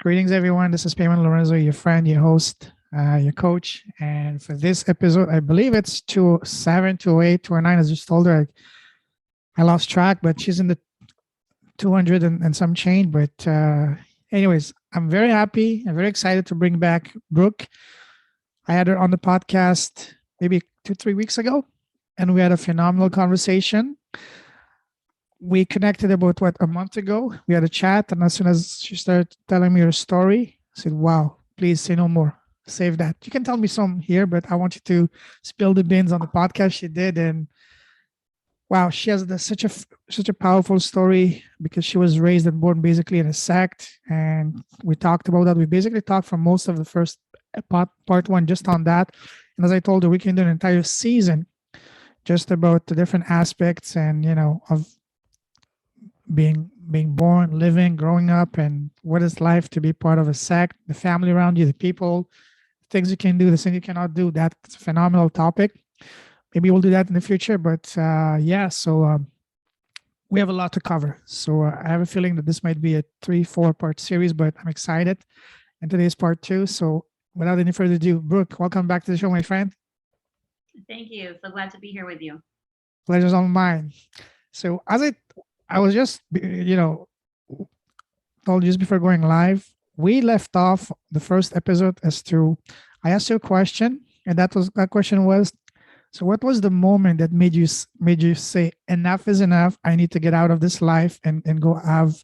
Greetings, everyone. This is Payman Lorenzo, your friend, your host, your coach. And for this episode, I believe it's 207, 208, 209. I just told her I lost track, but she's in the 200 and some change. But, anyways, I'm very happy. I'm very excited to bring back Brooke. I had her on the podcast maybe 2, 3 weeks ago, and we had a phenomenal conversation. We connected about a month ago. We had a chat, and as soon as she started telling me her story, I said, "Wow, please say no more. Save that. You can tell me some here, but I want you to spill the beans on the podcast she did." And wow, she has such a powerful story because she was raised and born basically in a sect, and we talked about that. We basically talked for most of the first part one just on that, and as I told her, we can do an entire season just about the different aspects and of being born, living, growing up, and what is life to be part of a sect, the family around you, the people, things you can do, the things you cannot do. That's a phenomenal topic. Maybe we'll do that in the future, but yeah. So we have a lot to cover. So I have a feeling that this might be a 3, 4 part series, but I'm excited. And today's part 2. So without any further ado, Brooke, welcome back to the show, my friend. Thank you. So glad to be here with you. Pleasure's all mine. So as I was just told you just before going live, we left off the first episode as to I asked you a question, and that question was, so what was the moment that made you say enough is enough? I need to get out of this life and go have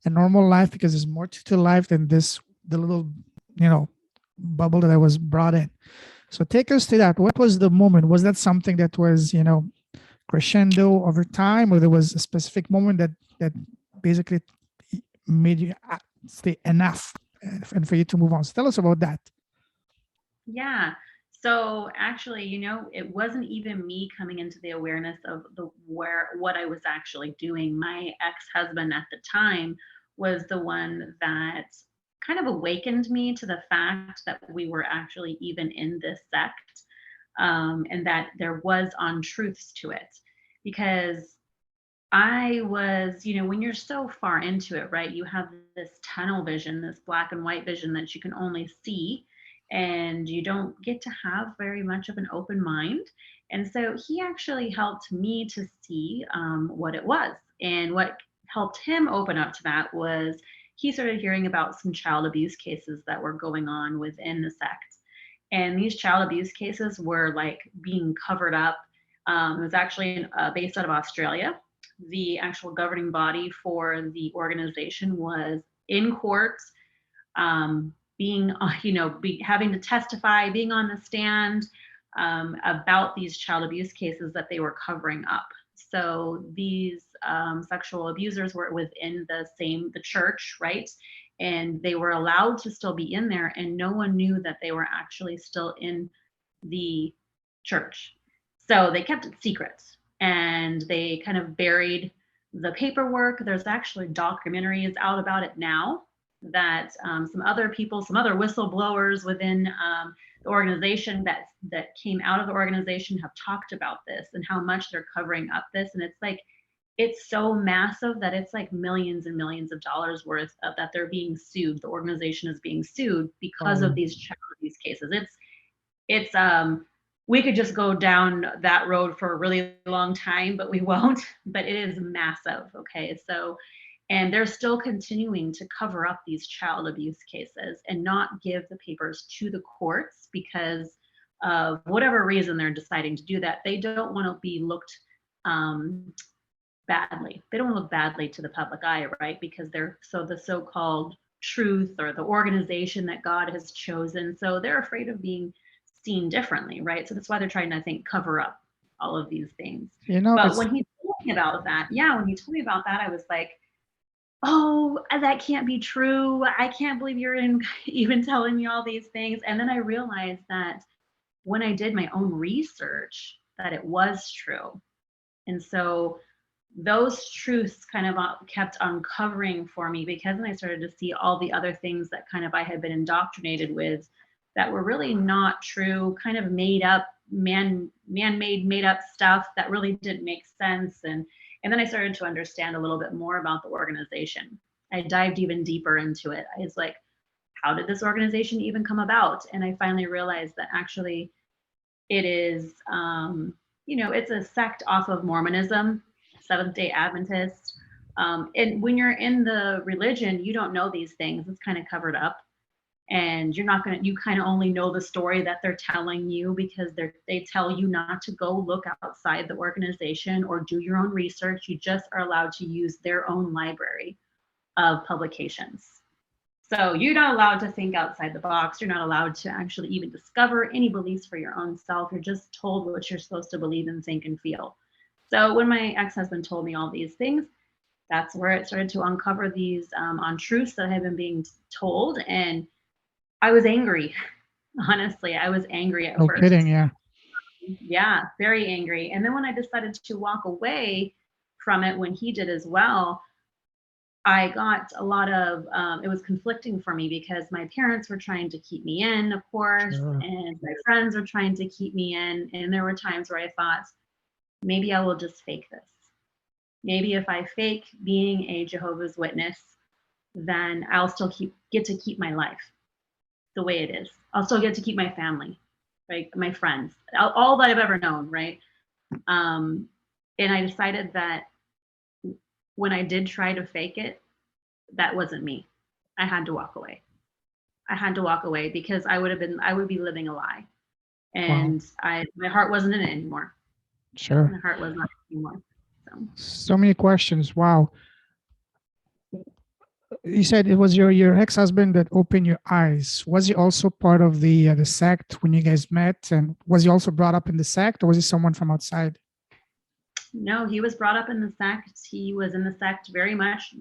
a normal life because there's more to life than the little bubble that I was brought in. So take us to that. What was the moment? Was that something that was crescendo over time, or there was a specific moment that basically made you say enough and for you to move on? So tell us about that. Yeah. So actually, it wasn't even me coming into the awareness of what I was actually doing. My ex-husband at the time was the one that kind of awakened me to the fact that we were actually even in this sect, and that there was untruths to it. Because I was, when you're so far into it, right, you have this tunnel vision, this black and white vision that you can only see, and you don't get to have very much of an open mind. And so he actually helped me to see what it was. And what helped him open up to that was he started hearing about some child abuse cases that were going on within the sect. And these child abuse cases were like being covered up. It was actually based out of Australia. The actual governing body for the organization was in court, being, having to testify, being on the stand about these child abuse cases that they were covering up. So these sexual abusers were within the church, right? And they were allowed to still be in there, and no one knew that they were actually still in the church. So they kept it secret, and they kind of buried the paperwork. There's actually documentaries out about it now that some other people, some other whistleblowers within the organization that came out of the organization have talked about this and how much they're covering up this. And it's so massive that it's like millions and millions of dollars worth of that they're being sued. The organization is being sued because of these child abuse cases. It's we could just go down that road for a really long time, but we won't. But it is massive. Okay. So, and they're still continuing to cover up these child abuse cases and not give the papers to the courts because of whatever reason they're deciding to do that. They don't want to be looked badly. They don't want to look badly to the public eye, right? Because they're the so-called truth or the organization that God has chosen. So they're afraid of being seen differently, right? So that's why they're trying to, I think, cover up all of these things. But when he told me about that, I was like, oh, that can't be true. I can't believe you're even telling me all these things. And then I realized that when I did my own research, that it was true. And so those truths kind of kept uncovering for me, because then I started to see all the other things that kind of I had been indoctrinated with that were really not true, kind of made up, man-made, made up stuff that really didn't make sense. And then I started to understand a little bit more about the organization. I dived even deeper into it. I was like, how did this organization even come about? And I finally realized that actually it is, it's a sect off of Mormonism, Seventh Day Adventist. And when you're in the religion, you don't know these things. It's kind of covered up. And you're not going to, you kind of only know the story that they're telling you because they tell you not to go look outside the organization or do your own research. You just are allowed to use their own library of publications. So you're not allowed to think outside the box. You're not allowed to actually even discover any beliefs for your own self. You're just told what you're supposed to believe and think and feel. So when my ex-husband told me all these things, that's where it started to uncover these untruths that had been being told. And I was angry. Honestly, I was angry at No first. kidding. Yeah. Yeah, very angry. And then when I decided to walk away from it, when he did as well, I got a lot of, it was conflicting for me because my parents were trying to keep me in, of course, Sure. and my friends were trying to keep me in. And there were times where I thought, maybe I will just fake this. Maybe if I fake being a Jehovah's Witness, then I'll still get to keep my life the way it is. I'll still get to keep my family, right? My friends, all that I've ever known, right? And I decided that when I did try to fake it, that wasn't me. I had to walk away. I had to walk away because I would be living a lie. Wow. And my heart wasn't in it anymore. Sure. My heart was not anymore. So many questions. Wow. You said it was your ex-husband that opened your eyes. Was he also part of the sect when you guys met? And was he also brought up in the sect, or was he someone from outside? No, he was brought up in the sect. He was in the sect very much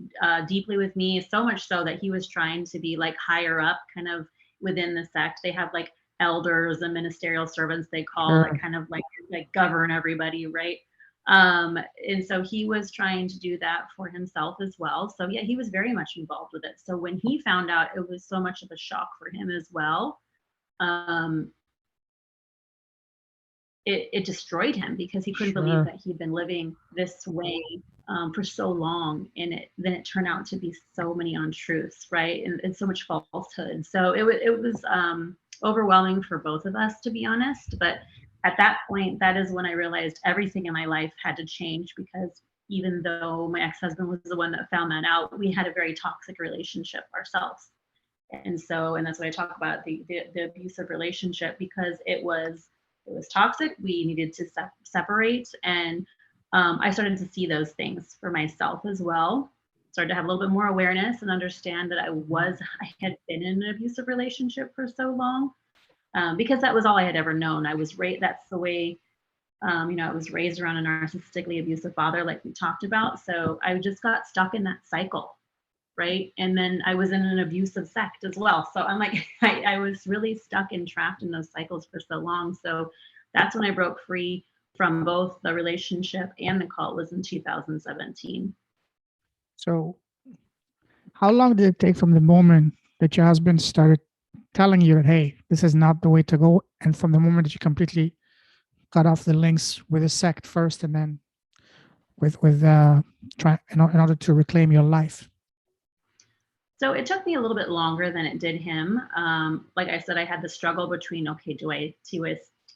deeply with me, so much so that he was trying to be like higher up kind of within the sect. They have like elders and ministerial servants they call Sure. that kind of like govern everybody, right? And so he was trying to do that for himself as well. So yeah, he was very much involved with it. So when he found out, it was so much of a shock for him as well. Um, it destroyed him because he couldn't believe Sure. that he'd been living this way for so long, and then it turned out to be so many untruths, right, and so much falsehood. So it was overwhelming for both of us, to be honest. But at that point, that is when I realized everything in my life had to change, because even though my ex-husband was the one that found that out, we had a very toxic relationship ourselves. And that's what I talk about, the abusive relationship, because it was toxic. We needed to separate, and I started to see those things for myself as well. Started to have a little bit more awareness and understand that I had been in an abusive relationship for so long, because that was all I had ever known. I was raised. That's the way. I was raised around a narcissistically abusive father, like we talked about. So I just got stuck in that cycle, right? And then I was in an abusive sect as well. So I'm like, I was really stuck and trapped in those cycles for so long. So that's when I broke free from both the relationship and the cult, was in 2017. So how long did it take from the moment that your husband started telling you that, hey, this is not the way to go, and from the moment that you completely cut off the links with the sect first, and then with try in order to reclaim your life? So it took me a little bit longer than it did him. Like I said, I had the struggle between, okay, do I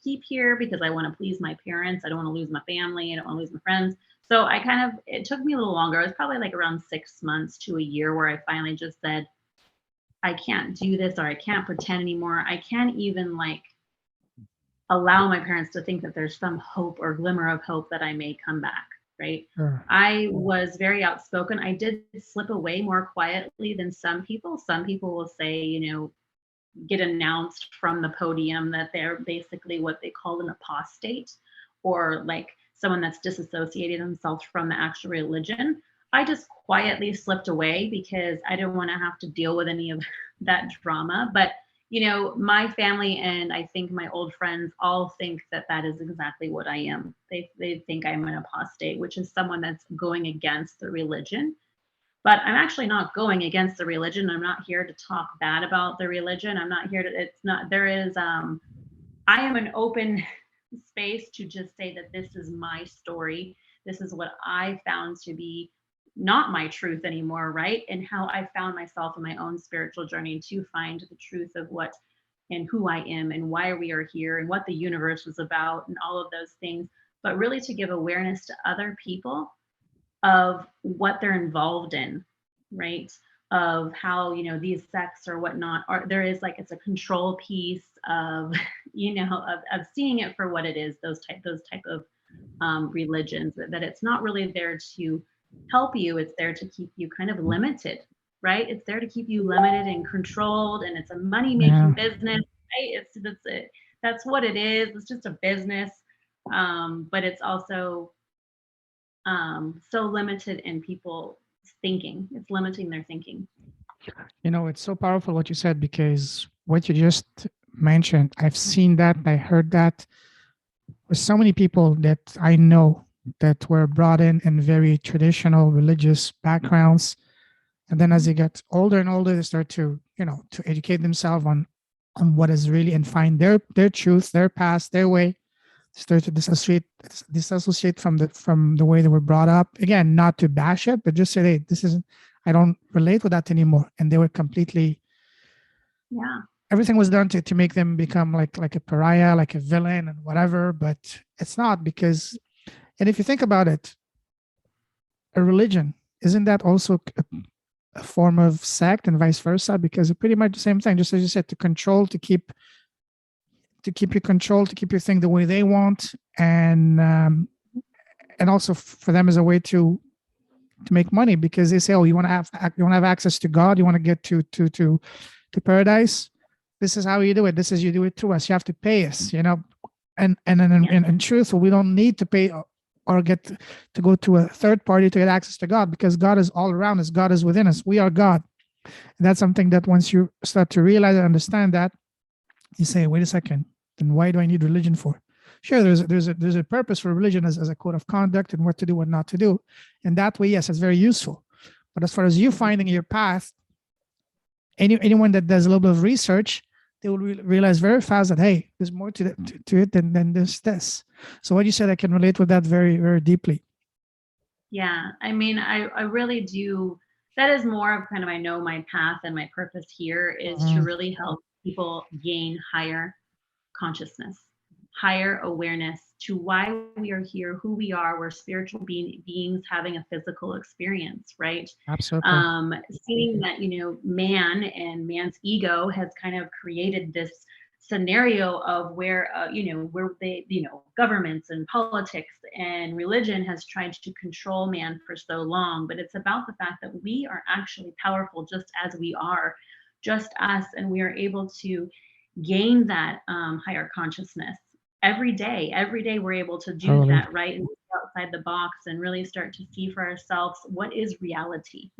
keep here because I want to please my parents? I don't want to lose my family. I don't want to lose my friends. So it took me a little longer. It was probably like around 6 months to a year where I finally just said, I can't do this, or I can't pretend anymore. I can't even like allow my parents to think that there's some hope or glimmer of hope that I may come back, right? Sure. I was very outspoken. I did slip away more quietly than some people. Some people will say, get announced from the podium that they're basically what they call an apostate, or like someone that's disassociated themselves from the actual religion. I just quietly slipped away because I didn't want to have to deal with any of that drama. But my family and I think my old friends all think that that is exactly what I am. They think I'm an apostate, which is someone that's going against the religion. But I'm actually not going against the religion. I'm not here to talk bad about the religion. I'm not here to, it's not, there is, I am an open space to just say that this is my story. This is what I found to be not my truth anymore, right? And how I found myself in my own spiritual journey to find the truth of what and who I am and why we are here and what the universe was about and all of those things, but really to give awareness to other people of what they're involved in, right? Of how, these sects or whatnot are, there is like, it's a control piece of, of seeing it for what it is, those type of religions, that it's not really there to help you, it's there to keep you kind of limited, right? It's there to keep you limited and controlled, and it's a money Yeah. making business, right? That's what it is. It's just a business, but it's also so limited in people's thinking. It's limiting their thinking. It's so powerful what you said, because what you just mentioned, I've seen that, I heard that with so many people that I know that were brought in very traditional religious backgrounds. And then as they get older and older, they start to educate themselves on what is really, and find their truth, their past, their way, start to disassociate from the way they were brought up. Again, not to bash it, but just say, hey, this isn't, I don't relate with that anymore. And they were completely, Yeah. everything was done to make them become like a pariah, like a villain and whatever. But it's not, because, and if you think about it, a religion, isn't that also a form of sect, and vice versa? Because it's pretty much the same thing, just as you said, to control, to keep you controlled, to keep you think the way they want, and also for them as a way to make money, because they say, oh, you want to have access to God, you want to get to paradise. This is how you do it. This is, you do it to us. You have to pay us. And in truth, we don't need to pay or get to go to a third party to get access to God, because God is all around us. God is within us. We are God. And that's something that once you start to realize and understand that, you say, wait a second, then why do I need religion for? Sure, there's a purpose for religion as a code of conduct and what to do, what not to do. And that way, yes, it's very useful. But as far as you finding your path, anyone that does a little bit of research, they will realize very fast that, hey, there's more to it than this. So what you said, I can relate with that very, very deeply. Yeah. I mean, I really do. That is more of kind of, I know my path and my purpose here is to Mhm. really help people gain higher consciousness, higher awareness to why we are here, who we are. We're spiritual beings having a physical experience, right? Absolutely. Seeing that, man and man's ego has kind of created this scenario of where, where they, governments and politics and religion has tried to control man for so long. But it's about the fact that we are actually powerful just as we are, just us, and we are able to gain that higher consciousness every day. Every day we're able to do Totally. that, right? And look outside the box and really start to see for ourselves what is reality,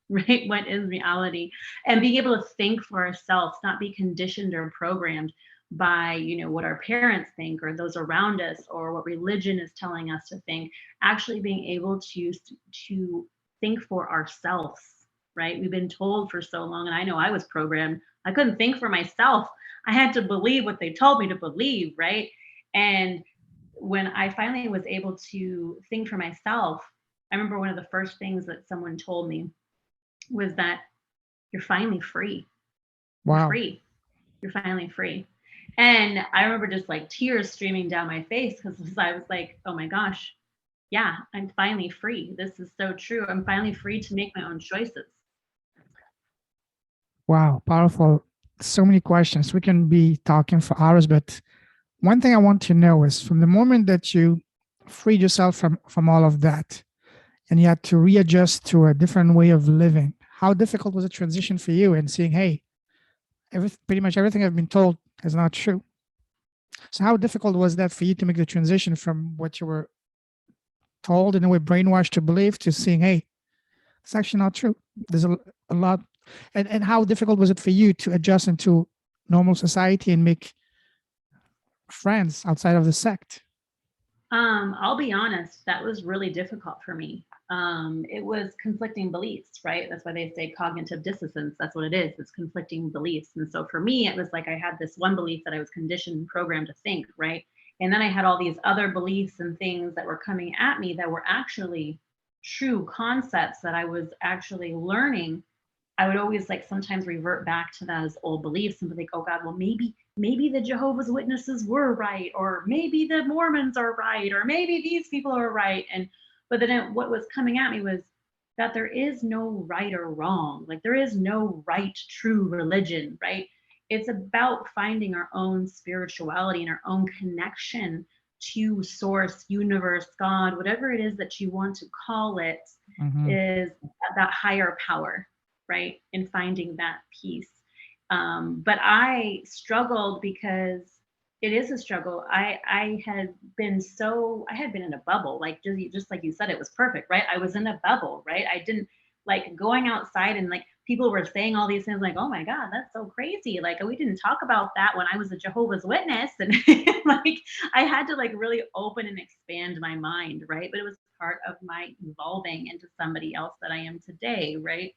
right? What is reality? And being able to think for ourselves, not be conditioned or programmed by, what our parents think or those around us or what religion is telling us to think. Actually being able to think for ourselves, right? We've been told for so long, and I know I was programmed. I couldn't think for myself. I had to believe what they told me to believe, right? And when I finally was able to think for myself, I remember one of the first things that someone told me was that you're finally free. You're Wow. free. You're finally free. And I remember just like tears streaming down my face because I was like, oh my gosh, yeah, I'm finally free. This is so true. I'm finally free to make my own choices. Wow. Powerful. So many questions. We can be talking for hours, but one thing I want to know is, from the moment that you freed yourself from all of that, and you had to readjust to a different way of living, how difficult was the transition for you, and seeing, hey, pretty much everything I've been told is not true? So how difficult was that for you to make the transition from what you were told, in a way brainwashed to believe, to seeing, hey, it's actually not true? There's a lot. And how difficult was it for you to adjust into normal society and make friends outside of the sect? I'll be honest, that was really difficult for me. It was conflicting beliefs, right? That's why they say cognitive dissonance. That's what it is. It's conflicting beliefs. And so for me, it was like I had this one belief that I was conditioned and programmed to think, right? And then I had all these other beliefs and things that were coming at me that were actually true concepts that I was actually learning, I would always like sometimes revert back to those old beliefs and be like, oh God, well maybe the Jehovah's Witnesses were right, or maybe the Mormons are right, or maybe these people are right. And but then what was coming at me was that there is no right or wrong. Like there is no right true religion, right? It's about finding our own spirituality and our own connection to source, universe, God, whatever it is that you want to call it, Mm-hmm. is that higher power, right? In finding that peace. But I struggled because it is a struggle. I had been in a bubble, like just like you said, it was perfect, right? I was in a bubble, right? I didn't like going outside and like people were saying all these things like, oh my God, that's so crazy. Like we didn't talk about that when I was a Jehovah's Witness. And like I had to like really open and expand my mind, right? But it was part of my evolving into somebody else that I am today, right?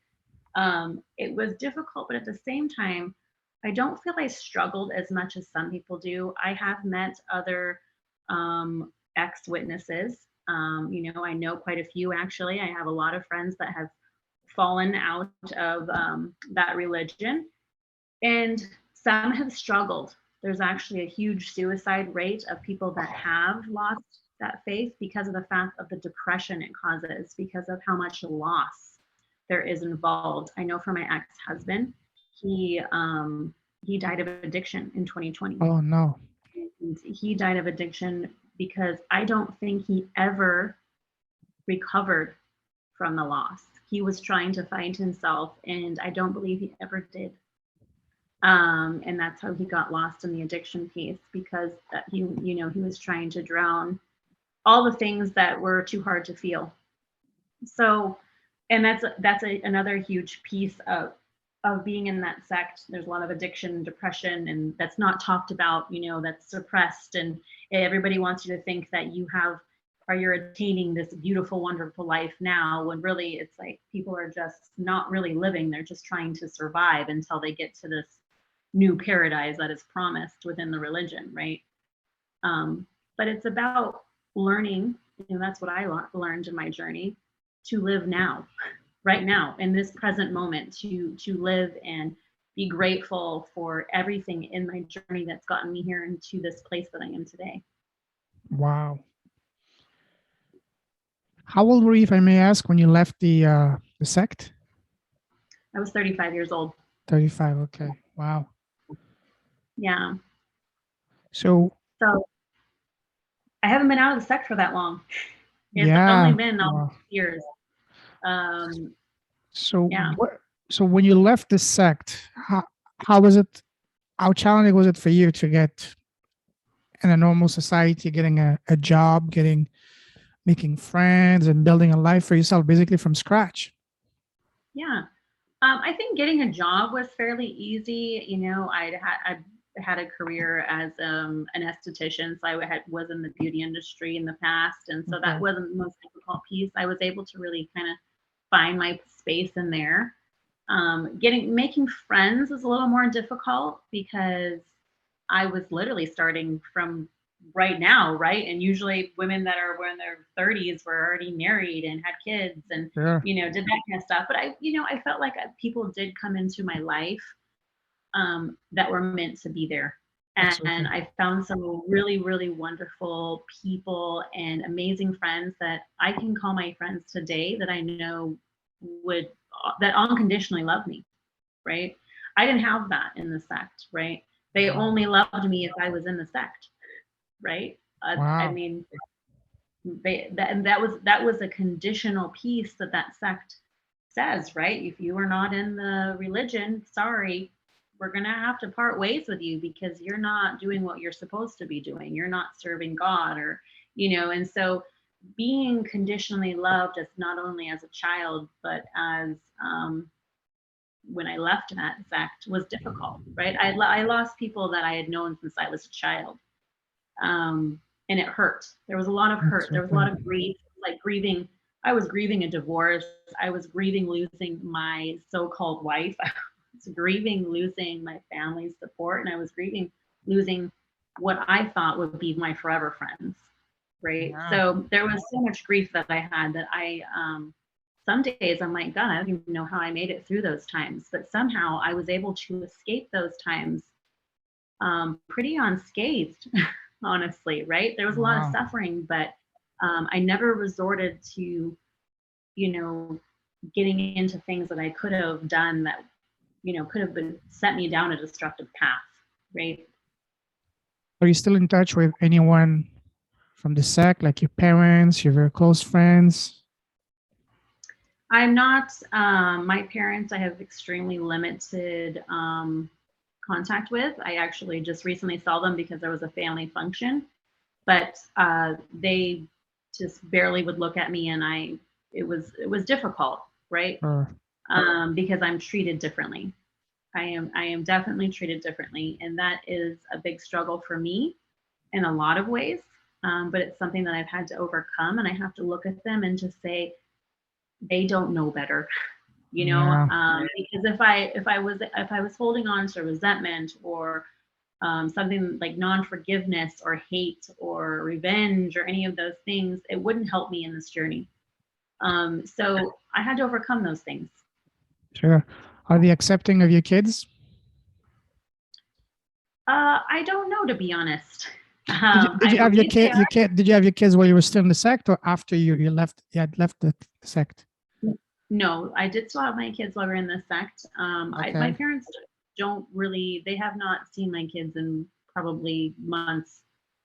It was difficult, but at the same time, I don't feel I struggled as much as some people do. I have met other ex witnesses. I know quite a few actually. I have a lot of friends that have fallen out of that religion, and some have struggled. There's actually a huge suicide rate of people that have lost that faith because of the fact of the depression it causes, because of how much loss there is involved. I know for my ex-husband, he died of addiction in 2020. Oh no. And he died of addiction because I don't think he ever recovered from the loss. He was trying to find himself, and I don't believe he ever did. And that's how he got lost in the addiction piece, because he was trying to drown all the things that were too hard to feel. So, and another huge piece of being in that sect. There's a lot of addiction, depression, and that's not talked about. That's suppressed, and everybody wants you to think that you're attaining this beautiful, wonderful life now, when really it's like people are just not really living. They're just trying to survive until they get to this new paradise that is promised within the religion, right? But it's about learning, that's what I learned in my journey, to live now, right now, in this present moment, to live and be grateful for everything in my journey that's gotten me here into this place that I am today. Wow. How old were you, if I may ask, when you left the sect? I was 35 years old. 35. Okay. Wow. Yeah. So So I haven't been out of the sect for that long. It's only yeah. been Wow. years. Um, So yeah. what? So when you left the sect, how was it? How challenging was it for you to get in a normal society, getting a job, making friends, and building a life for yourself, basically from scratch? Yeah. I think getting a job was fairly easy. I had a career as an esthetician, so was in the beauty industry in the past, and so that Okay. wasn't the most difficult piece. I was able to really kind of find my space in there. Making friends was a little more difficult because I was literally starting from right now, right? And usually women that are in their 30s were already married and had kids and Sure. did that kind of stuff. But I felt like people did come into my life that were meant to be there. And Absolutely. I found some really, really wonderful people and amazing friends that I can call my friends today, that I know would that unconditionally love me, right? I didn't have that in the sect, right? They Wow. only loved me if I was in the sect, right? I Wow. mean, that was a conditional piece that sect says, right? If you are not in the religion, sorry, we're gonna have to part ways with you because you're not doing what you're supposed to be doing. You're not serving God, and so being conditionally loved as not only as a child but as when I left that sect was difficult, right? I lost people that I had known since I was a child, and it hurt. There was a lot of hurt. There was a Absolutely. lot of grief, like grieving. I was grieving a divorce. I was grieving losing my so-called wife. I was grieving losing my family's support, and I was grieving losing what I thought would be my forever friends, right? Yeah. So there was so much grief that I had that some days I'm like, God, I don't even know how I made it through those times. But somehow I was able to escape those times pretty unscathed, honestly, right? There was a lot of Wow. suffering, but I never resorted to, you know, getting into things that I could have done that, could have been set me down a destructive path, right? Are you still in touch with anyone from the sect, like your parents, your very close friends? I'm not, my parents, I have extremely limited contact with. I actually just recently saw them because there was a family function, but they just barely would look at me, and it was difficult, right? Or Because I'm treated differently. I am definitely treated differently, and that is a big struggle for me in a lot of ways. But it's something that I've had to overcome, and I have to look at them and just say they don't know better, yeah, because if I was holding on to resentment or something like non-forgiveness or hate or revenge or any of those things, it wouldn't help me in this journey. So I had to overcome those things. sure. Are they accepting of your kids? I don't know, to be honest. Did I you have your believe they kid? Your kid? Did you have your kids while you were still in the sect, or after you left? You had left the sect. are. No, I did still have my kids while we were in the sect. My Okay. parents don't really. They have not seen my kids in probably months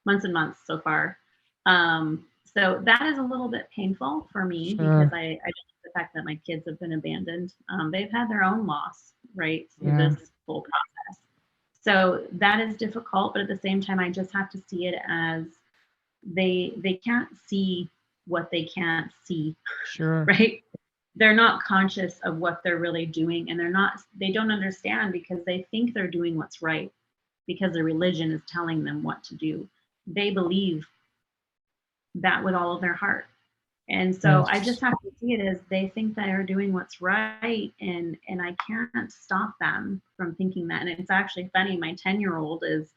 and months so far. So that is a little bit painful for me because Sure. I just the fact that my kids have been abandoned. They've had their own loss, right, through Yeah. this whole process. So that is difficult, but at the same time, I just have to see it as they can't see what they can't see, Sure. right? They're not conscious of what they're really doing, and they don't understand because they think they're doing what's right because the religion is telling them what to do. They believe that with all of their heart. And so I just Yes. have to see it as they think they are doing what's right, and I can't stop them from thinking that. And it's actually funny, my 10-year-old is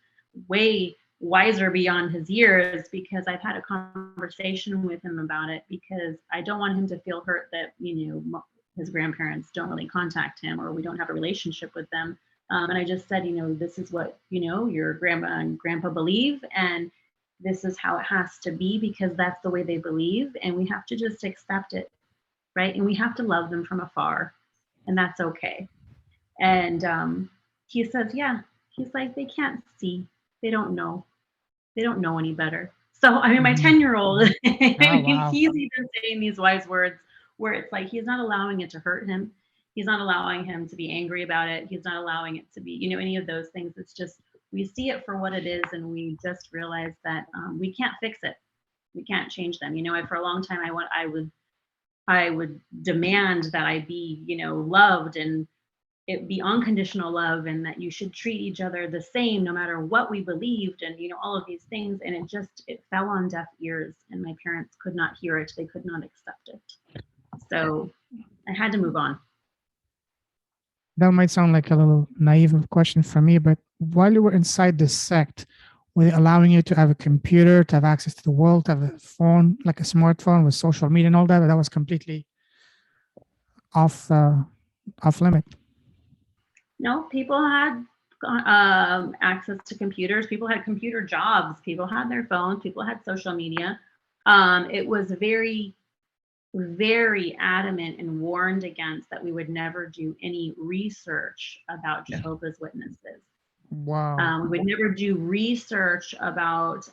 way wiser beyond his years because I've had a conversation with him about it because I don't want him to feel hurt that, his grandparents don't really contact him or we don't have a relationship with them. And I just said, this is what, your grandma and grandpa believe, and this is how it has to be because that's the way they believe, and we have to just accept it, right? And we have to love them from afar, and that's okay. And he says, yeah, he's like, they can't see, they don't know, any better. So I mean, my Mhm. 10-year-old, Oh he's wow. even saying these wise words where it's like he's not allowing it to hurt him, he's not allowing him to be angry about it, he's not allowing it to be, any of those things. It's just we see it for what it is, and we just realize that we can't fix it, we can't change them. For a long time I would demand that I be, loved, and it be unconditional love, and that you should treat each other the same no matter what we believed, and all of these things, and it fell on deaf ears, and my parents could not hear it, they could not accept it. So I had to move on. That might sound like a little naive of a question for me, but while you were inside the sect, were they allowing you to have a computer, to have access to the world, to have a phone, like a smartphone with social media and all that? Or that was completely off off limit. No, people had access to computers, people had computer jobs, people had their phones, people had social media. It was very, very adamant and warned against that we would never do any research about Jehovah's Witnesses. Wow. We would never do research about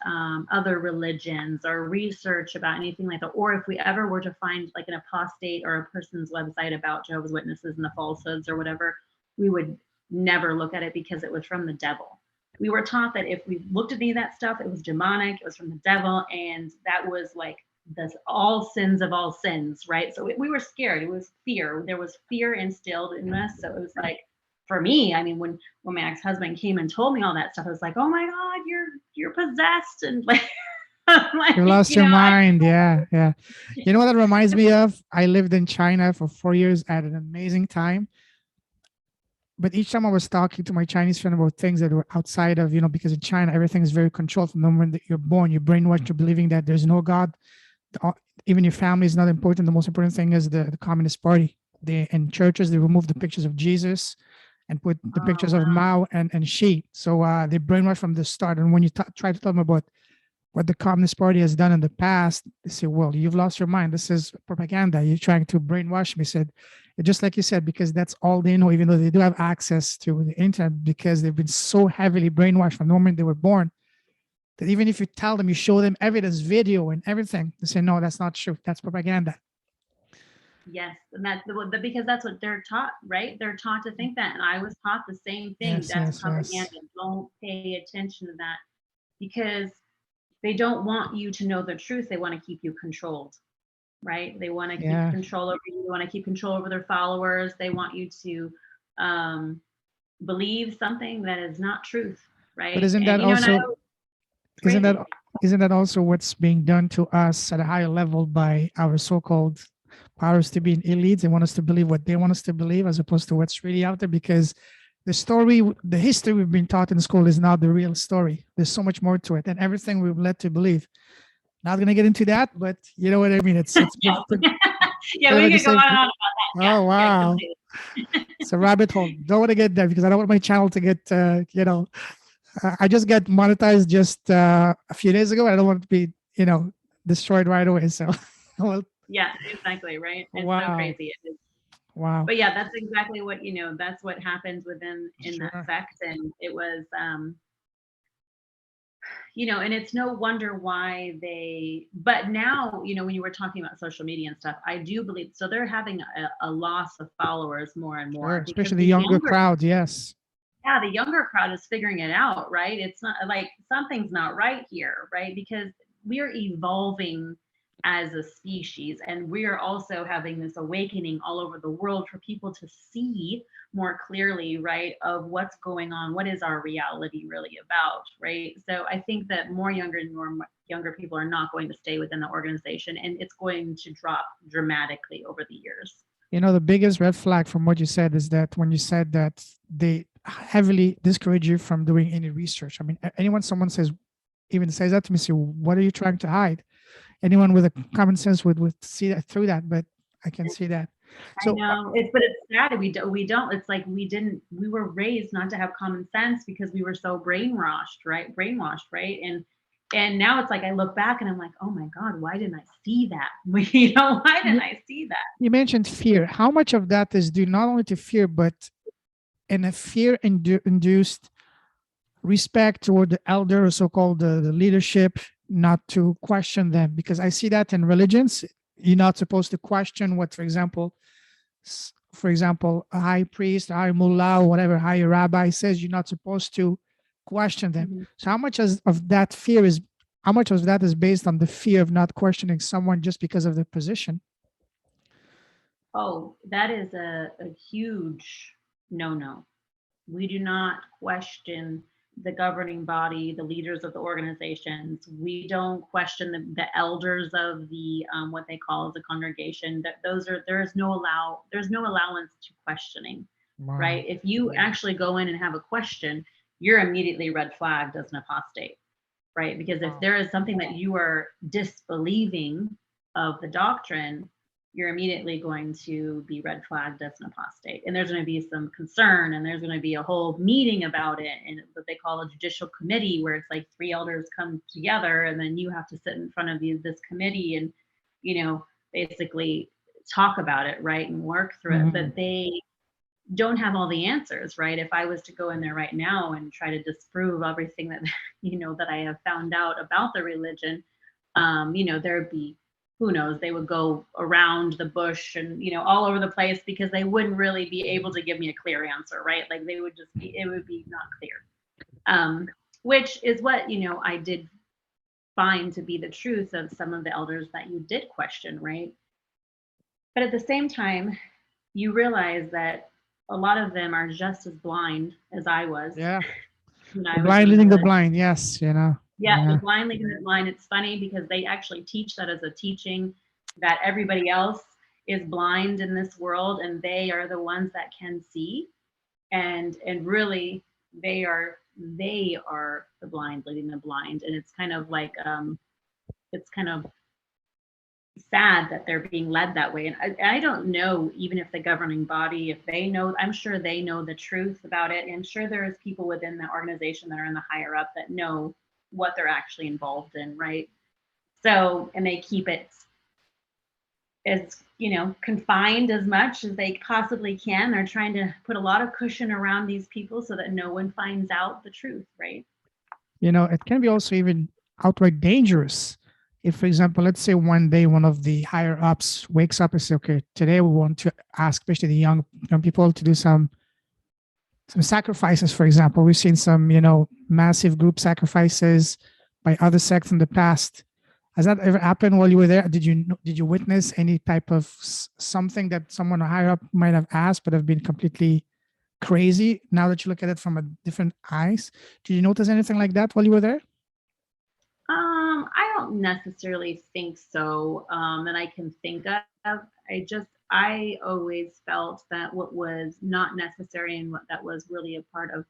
other religions or research about anything like that. Or if we ever were to find like an apostate or a person's website about Jehovah's Witnesses and the falsehoods or whatever, we would never look at it because it was from the devil. We were taught that if we looked at any of that stuff, it was demonic, it was from the devil, and that was like this all sins of all sins, right? So we were scared. It was fear. There was fear instilled in us. So it was like, for me, I mean, when my ex-husband came and told me all that stuff, I was like, oh my God, you're possessed, and like, You like, lost your mind. Yeah. Yeah. You know what that reminds me of? I lived in China for 4 years. I had an amazing time. but each time I was talking to my Chinese friend about things that were outside of, because in China, everything is very controlled from the moment that you're born. You're brainwashed to believing that there's no God. The- Even your family is not important. The most important thing is the Communist Party. In churches, they remove the pictures of Jesus and put the Oh, pictures of wow. Mao and Xi. So they brainwash from the start. And when you try to tell them about what the Communist Party has done in the past, they say, well, you've lost your mind. This is propaganda. You're trying to brainwash me. Said, just like you said, because that's all they know, even though they do have access to the internet, because they've been so heavily brainwashed from the moment they were born, that even if you tell them, you show them evidence, video and everything, they say, no, that's not true. That's propaganda. Yes, and because that's what they're taught, right? They're taught to think that, and I was taught the same thing. Yes, That's yes, yes. propaganda. Don't pay attention to that because they don't want you to know the truth. They want to keep you controlled, right? They want to keep Yeah. control over you. They want to keep control over their followers. They want you to believe something that is not truth, But right? isn't And that and I also know it's isn't that crazy. isn't that also what's being done to us at a higher level by our so-called powers to be in elites? They want us to believe what they want us to believe as opposed to what's really out there, because the history we've been taught in school is not the real story. There's so much more to it, and everything we've led to believe. Not going to get into that, but you know what I mean. It's Yeah, pretty yeah, we much the could go on same and thing. on about that. Yeah, Oh yeah, wow, completely. it's a rabbit hole. Don't want to get there because I don't want my channel to get I just got monetized just a few days ago. I don't want it to be, destroyed right away. So, well, Yeah, exactly, right? It's so wow, crazy. It is. wow, But yeah, that's exactly what, that's what happens in that sure. sect. And it was and it's no wonder why but now, when you were talking about social media and stuff, I do believe so they're having a loss of followers more and Sure, more because especially the younger crowd. Yes. the younger crowd is figuring it out, right? It's not like something's not right here, right? Because we're evolving as a species, and we're also having this awakening all over the world for people to see more clearly, right, of what's going on, what is our reality really about, right? So I think that younger people are not going to stay within the organization, and it's going to drop dramatically over the years. The biggest red flag from what you said is that when you said that they heavily discourage you from doing any research. I mean, someone even says that to me, say, what are you trying to hide? Anyone with a common sense would see that through that, but I can see that. I So, know but it's sad we don't. It's like we were raised not to have common sense because we were so brainwashed, right? And now it's like I look back and I'm like, oh my God, why didn't I see that? Why didn't you, I see that? you mentioned fear. How much of that is due not only to fear, but in a fear induced respect toward the elder, or so-called the leadership, not to question them? Because I see that in religions, you're not supposed to question what, for example, a high priest, a high mullah, or whatever high rabbi says. You're not supposed to question them. Mhm. So how much of that is based on the fear of not questioning someone just because of their position? Oh, that is a huge no. We do not question the governing body, the leaders of the organizations. We don't question the elders of the what they call the congregation. That those are there's no allowance to questioning, right? Wow. If you actually go in and have a question, you're immediately red flagged as an apostate, right? Because if Wow. there is something that you are disbelieving of the doctrine, you're immediately going to be red flagged as an apostate. And there's going to be some concern, and there's going to be a whole meeting about it, and what they call a judicial committee, where it's like three elders come together, and then you have to sit in front of this committee and, basically talk about it, right, and work through it. Mhm. But they don't have all the answers, right? If I was to go in there right now and try to disprove everything that that I have found out about the religion, there'd be, who knows, they would go around the bush and all over the place, because they wouldn't really be able to give me a clear answer, right? Like it would be not clear. Which is what I did find to be the truth of some of the elders that you did question, right? But at the same time, you realize that a lot of them are just as blind as I was Yeah. when The I was blind in the leading the religion. blind. Yes. Yeah, the Yeah. blind leading the blind. It's funny because they actually teach that as a teaching, that everybody else is blind in this world and they are the ones that can see. and really they are the blind leading the blind, and it's kind of like it's kind of sad that they're being led that way. And I don't know even if the governing body, if they know, I'm sure they know the truth about it. And I'm sure there's people within the organization that are in the higher up that know what they're actually involved in, right? So, and they keep it as, confined as much as they possibly can. They're trying to put a lot of cushion around these people so that no one finds out the truth, right? It can be also even outright dangerous. If, for example, let's say one day one of the higher ups wakes up and say, "Okay, today we want to ask, especially the young people, to do some sacrifices." For example, we've seen some massive group sacrifices by other sects in the past. Has that ever happened while you were there? Did you witness any type of something that someone higher up might have asked but have been completely crazy? Now that you look at it from a different eyes, did you notice anything like that while you were there? I don't necessarily think so, that I can think of. I always felt that what was not necessary and what that was really a part of,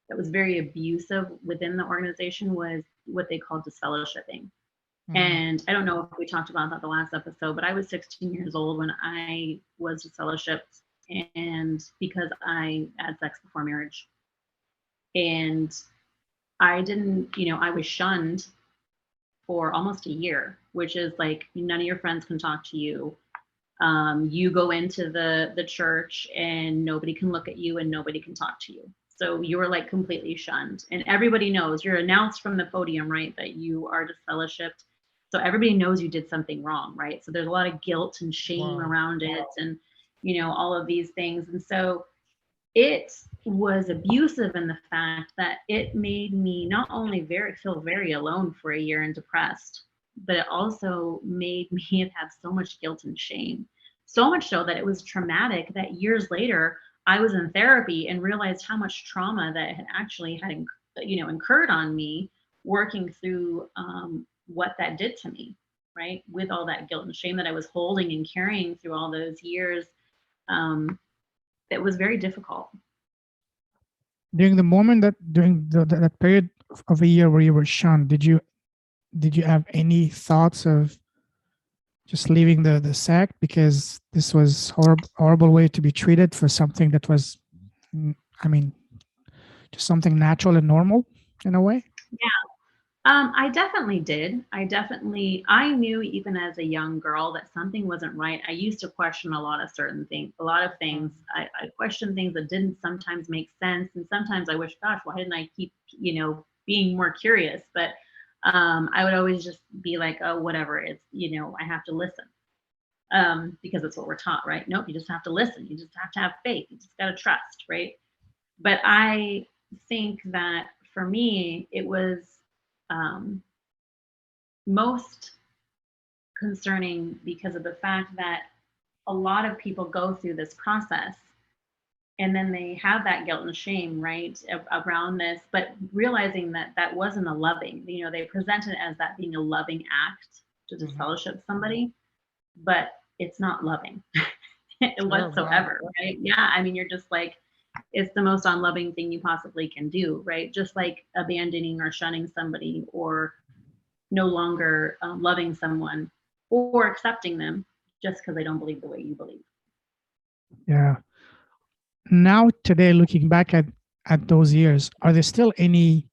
that was very abusive within the organization was what they called disfellowshipping. Mm, And I don't know if we talked about that the last episode, but I was 16 years old when I was disfellowshipped, and because I had sex before marriage. And I didn't, I was shunned for almost a year, which is like none of your friends can talk to you. You go into the church and nobody can look at you and nobody can talk to you. So you were like completely shunned, and everybody knows you're announced from the podium, right, that you are disfellowshipped. So everybody knows you did something wrong, right? So there's a lot of guilt and shame wow. around it, and all of these things. And so it was abusive in the fact that it made me not only feel very alone for a year and depressed, but it also made me have so much guilt and shame. So much so that it was traumatic that years later I was in therapy and realized how much trauma that had actually had incurred on me working through what that did to me, right? With all that guilt and shame that I was holding and carrying through all those years. Um, it was very difficult. During the moment during that period of a year where you were shunned, did you have any thoughts of just leaving the sect because this was horrible way to be treated for something that was, I mean, just something natural and normal in a way? I definitely did. I knew even as a young girl that something wasn't right. I used to question a lot of certain things, a lot of things. I questioned things that didn't sometimes make sense. And sometimes I wish, gosh, why didn't I keep, being more curious? But I would always just be like, oh, whatever. It's, I have to listen, because that's what we're taught, right? Nope, you just have to listen. You just have to have faith. You just got to trust, right? But I think that for me, it was um, most concerning because of the fact that a lot of people go through this process and then they have that guilt and shame, right, around this, but realizing that that wasn't a loving, they present it as that being a loving act to Mhm. disfellowship somebody, but it's not loving Sure. Wow. whatsoever, right? Yeah, I mean, you're just like, it's the most unloving thing you possibly can do, right? Just like abandoning or shunning somebody, or no longer loving someone or accepting them just because they don't believe the way you believe. Yeah. Now today, looking back at those years, are there still any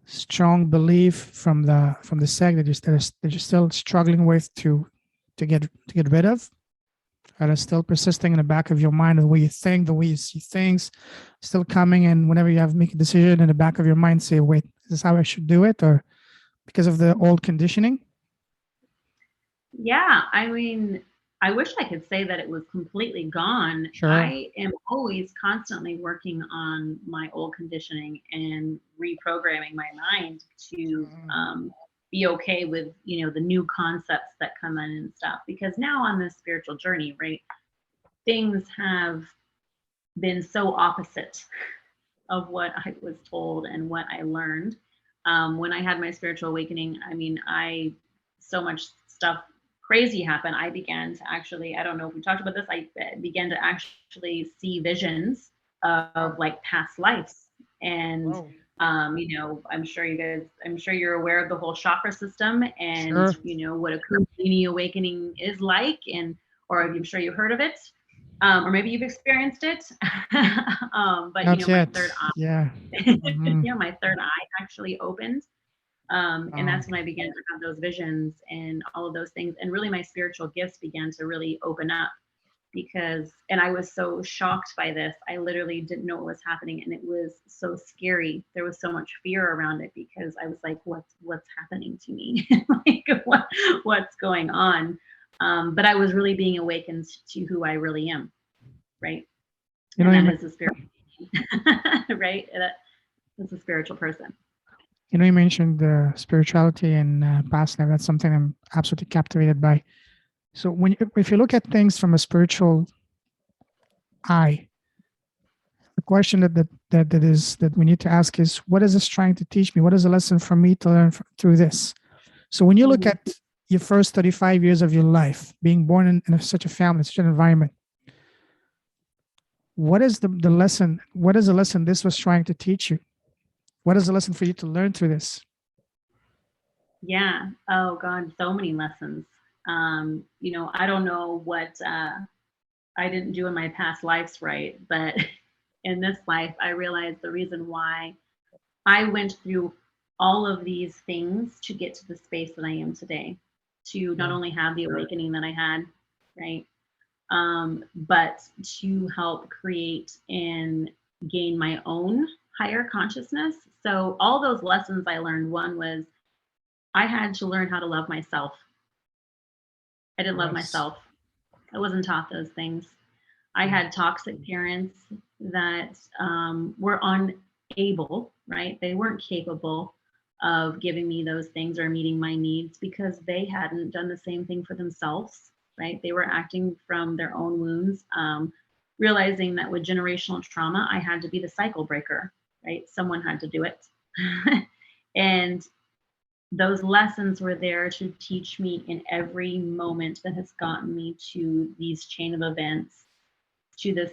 strong belief from the sect that you're still struggling with to get rid of? That are still persisting in the back of your mind, the way you think, the way you see things, still coming. And whenever you have to make a decision in the back of your mind, say, wait, is this how I should do it? Or because of the old conditioning? Yeah, I mean, I wish I could say that it was completely gone. Sure. I am always constantly working on my old conditioning and reprogramming my mind to Mm. be okay with, the new concepts that come in and stuff. Because now on this spiritual journey, right, things have been so opposite of what I was told and what I learned. When I had my spiritual awakening, I mean, so much stuff crazy happened, I began to actually, I don't know if we talked about this, I began to actually see visions of Wow. like past lives. And, Whoa. I'm sure you're aware of the whole chakra system and, Sure. what a Kundalini awakening is like, and, or I'm sure you've heard of it. Or maybe you've experienced it. But, Not my yet. third Yeah. eye, Hmm. my third eye actually opened. And Oh, that's when I began to have those visions and all of those things. And really, my spiritual gifts began to really open up and I was so shocked by this. I literally didn't know what was happening. And it was so scary. There was so much fear around it because I was like, what's happening to me? Like, what's going on? But I was really being awakened to who I really am. Right. you know, And you, that men- is a spirit, right? That's a spiritual person. you mentioned spirituality and past life. That's something I'm absolutely captivated by. So if you look at things from a spiritual eye, the question that we need to ask is, what is this trying to teach me? What is the lesson for me to learn through this? So when you look Mhm. at your first 35 years of your life, being born in such a family, such an environment, what is the lesson? What is the lesson this was trying to teach you? What is the lesson for you to learn through this? Yeah. Oh God, so many lessons. I don't know what I didn't do in my past lives right, but in this life, I realized the reason why I went through all of these things to get to the space that I am today, to not Yeah. only have the awakening that I had, right? But to help create and gain my own higher consciousness. So all those lessons I learned, one was I had to learn how to love myself. I didn't love Yes. myself. I wasn't taught those things. I Mm. had toxic parents that were unable, right? They weren't capable of giving me those things or meeting my needs because they hadn't done the same thing for themselves, right? They were acting from their own wounds, realizing that with generational trauma, I had to be the cycle breaker, right? Someone had to do it. And those lessons were there to teach me in every moment that has gotten me to these chain of events, to this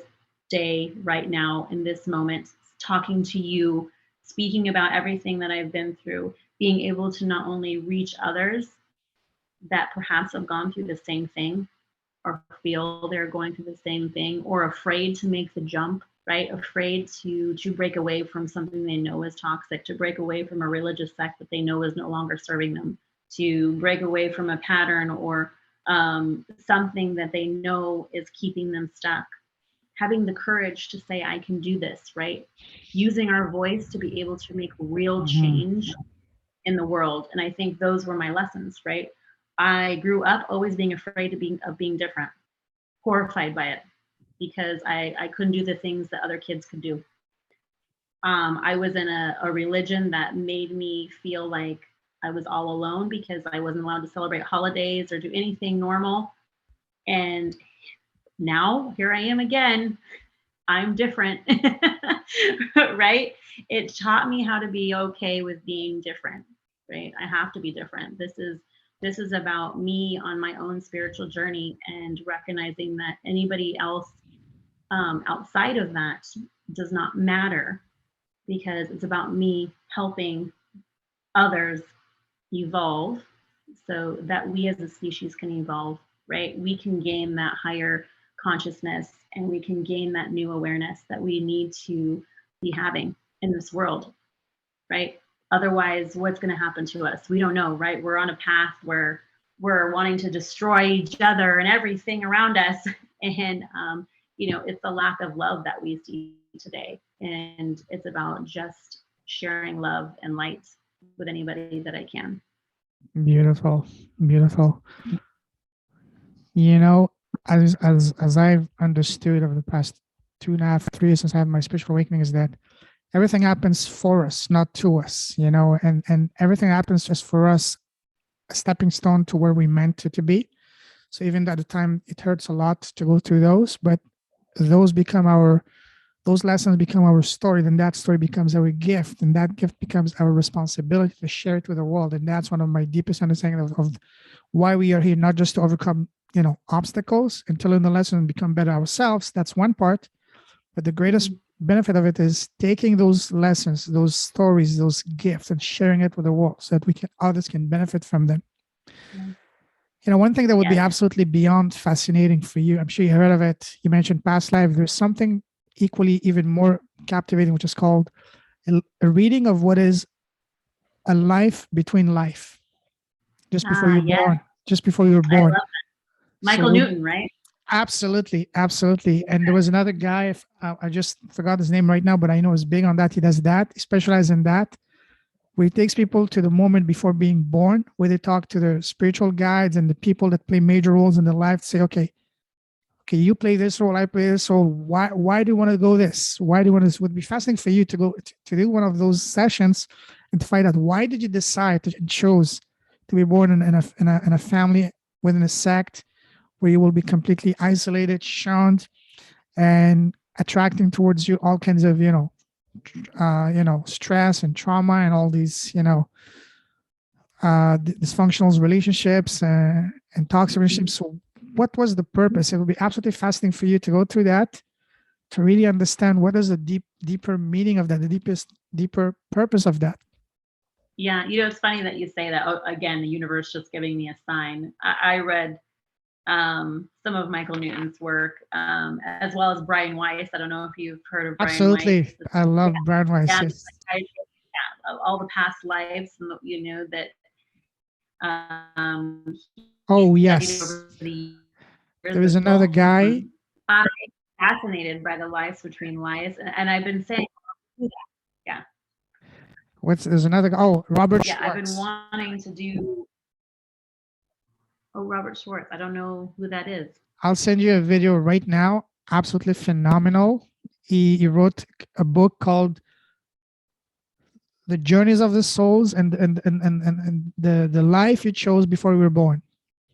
day right now in this moment, talking to you, speaking about everything that I've been through, being able to not only reach others that perhaps have gone through the same thing or feel they're going through the same thing or afraid to make the jump, right? Afraid to break away from something they know is toxic, to break away from a religious sect that they know is no longer serving them, to break away from a pattern or something that they know is keeping them stuck. Having the courage to say, I can do this, right? Using our voice to be able to make real Mhm. change in the world. And I think those were my lessons, right? I grew up always being afraid of being different, horrified by it because I couldn't do the things that other kids could do. I was in a religion that made me feel like I was all alone because I wasn't allowed to celebrate holidays or do anything normal. And now here I am again. I'm different, right? It taught me how to be okay with being different, right? I have to be different. This is about me on my own spiritual journey and recognizing that anybody else outside of that does not matter because it's about me helping others evolve so that we as a species can evolve, right? We can gain that higher consciousness and we can gain that new awareness that we need to be having in this world, right? Otherwise, what's going to happen to us? We don't know, right? We're on a path where we're wanting to destroy each other and everything around us. And, it's the lack of love that we see today. And it's about just sharing love and light with anybody that I can. Beautiful, beautiful. You know, as I've understood over the past 2.5, 3 years since I had my spiritual awakening, is that everything happens for us, not to us. And everything happens just for us, a stepping stone to where we meant it to be. So even though at the time it hurts a lot to go through those, but those become our those lessons become our story, then that story becomes our gift, and that gift becomes our responsibility to share it with the world. And that's one of my deepest understanding of why we are here, not just to overcome, obstacles and to learn the lesson and become better ourselves. That's one part. But the greatest benefit of it is taking those lessons, those stories, those gifts, and sharing it with the world so that others can benefit from them. One thing that would be absolutely beyond fascinating for you, I'm sure you heard of it. You mentioned past life. There's something equally even more captivating, which is called a reading of what is a life between life, just before you're born. Just before you were born. I love that. Michael Newton, right? Absolutely, absolutely. And there was another guy, I just forgot his name right now, but I know he's big on that. He does that. He specializes in that, where he takes people to the moment before being born, where they talk to their spiritual guides and the people that play major roles in their life. Say, okay, you play this role, I play this role. Why do you want to go this? Why do you want this? It would be fascinating for you to go to do one of those sessions and to find out why did you decide and chose to be born in a family within a sect where you will be completely isolated, shunned, and attracting towards you all kinds of stress and trauma and all these dysfunctional relationships and toxic relationships. So what was the purpose? It would be absolutely fascinating for you to go through that, to really understand what is the deeper meaning of that, the deeper purpose of that. Yeah, it's funny that you say that. Oh, again, the universe just giving me a sign. I read some of Michael Newton's work, as well as Brian Weiss. I don't know if you've heard of Brian Weiss. Absolutely. I love Brian Weiss. Yeah, Yes. all the ppast lives, that. Oh, yes. There is another guy. I'm fascinated by the lives between lives, and I've been saying, yeah. There's another guy. Oh, Robert Schwartz. I've been wanting to do. Oh, Robert Schwartz. I don't know who that is. I'll send you a video right now. Absolutely phenomenal. He wrote a book called The Journeys of the Souls and the life you chose before you were born.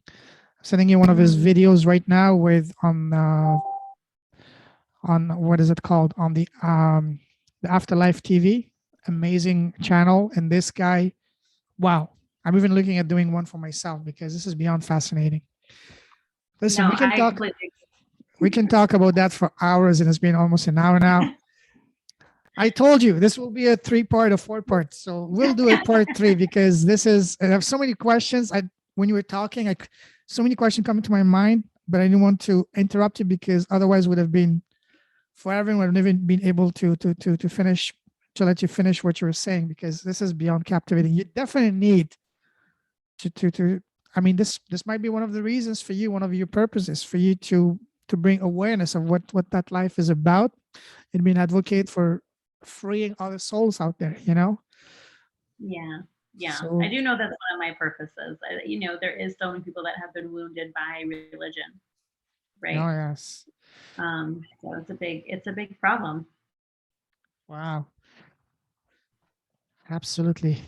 I'm sending you one of his videos right now on what is it called? On the Afterlife TV. Amazing channel. And this guy, wow. I'm even looking at doing one for myself because this is beyond fascinating. Listen, we can talk about that for hours, and it's been almost an hour now. I told you this will be a 3-part or 4-part, so we'll do a part 3 because I have so many questions. When you were talking, so many questions come into my mind, but I didn't want to interrupt you because otherwise would have been forever and would have never been able to finish, to let you finish what you were saying, because this is beyond captivating. You definitely need to I mean, this might be one of the reasons for you, one of your purposes for you to bring awareness of what that life is about and be an advocate for freeing other souls out there, Yeah. So, I do know that's one of my purposes. There is so many people that have been wounded by religion, right? Oh, yes. So it's a big problem. Wow. Absolutely.